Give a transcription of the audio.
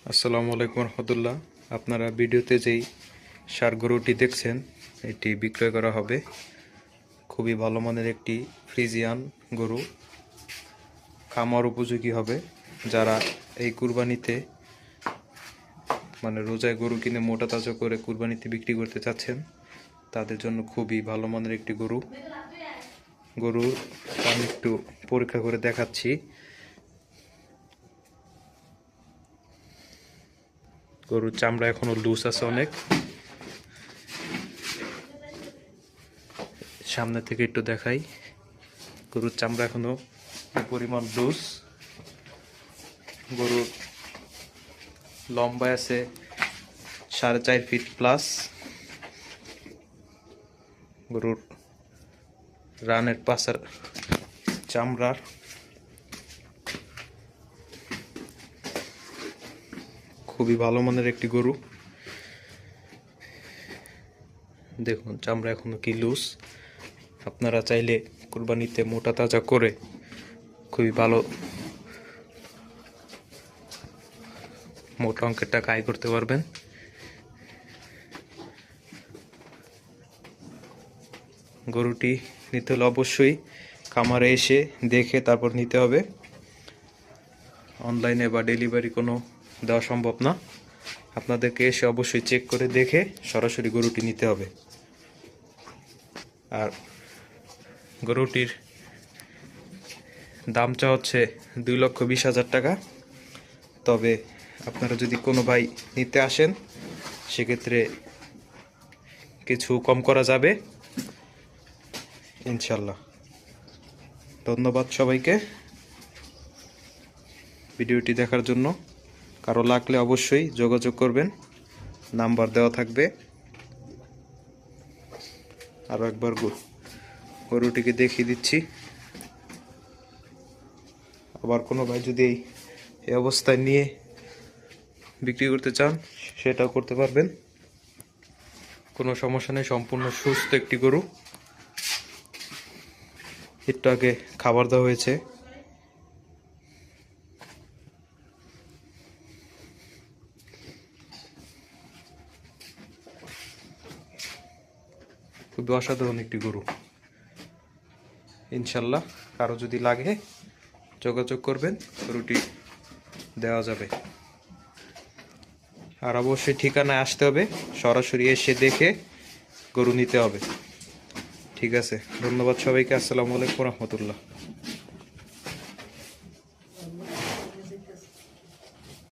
আসসালামু আলাইকুম রহমতুল্লাহ। আপনারা ভিডিওতে যেই ষাঁড় গরুটি দেখছেন এটি বিক্রয় করা হবে। খুবই ভালো মানের একটি ফ্রিজিয়ান গরু, খামার উপযোগী হবে। যারা এই কুরবানিতে রোজায় গরু কিনে মোটা তাজা করে কুরবানিতে বিক্রি করতে চাচ্ছেন তাদের জন্য খুবই ভালো মানের একটি গরু আমি একটু পরীক্ষা করে দেখাচ্ছি। গরুর চামড়া এখনো লুজ আছে অনেক। সামনে থেকে একটু দেখাই, গরুর চামড়া এখনো পরিমাণ লুজ। গরুর লম্বা আছে 4.5 ফিট প্লাস। গরুর রানের পাশার চামড়ার খুবই ভালো মানের একটি গরু। দেখুন চামড়া এখনো কি লুজ। আপনারা চাইলে কুরবানিতে মোটা তাজা করে খুবই ভালো মোটা অঙ্কের টাকা আয় করতে পারবেন। গরুটি নিতে হলে অবশ্যই খামারে এসে দেখে তারপর নিতে হবে। অনলাইনে বা ডেলিভারি কোনো দেওয়া সম্ভব না। আপনাদেরকে এসে অবশ্যই চেক করে দেখে সরাসরি গরুটি নিতে হবে। আর গরুটির দামটা হচ্ছে 2,20,000 টাকা। তবে আপনারা যদি কোনো ভাই নিতে আসেন সেক্ষেত্রে কিছু কম করা যাবে ইনশাল্লাহ। ধন্যবাদ সবাইকে ভিডিওটি দেখার জন্য। কারো লাগলে অবশ্যই যোগাযোগ করবেন, নাম্বার দেওয়া থাকবে। আরও একবার গরুটিকে দেখিয়ে দিচ্ছি। আবার কোনো ভাই যদি এই অবস্থায় নিয়ে বিক্রি করতে চান সেটাও করতে পারবেন, কোনো সমস্যা নেই। সম্পূর্ণ সুস্থ একটি গরু। একটু আগে খাবার দেওয়া হয়েছে। খুবই অসাধারণ একটি গরু। ইনশাল্লাহ কারো যদি লাগে যোগাযোগ করবেন, গরুটি দেওয়া যাবে। আর অবশ্যই ঠিকানায় আসতে হবে, সরাসরি এসে দেখে গরু নিতে হবে। ঠিক আছে, ধন্যবাদ সবাইকে। আসসালামু আলাইকুম রহমতুল্লাহ।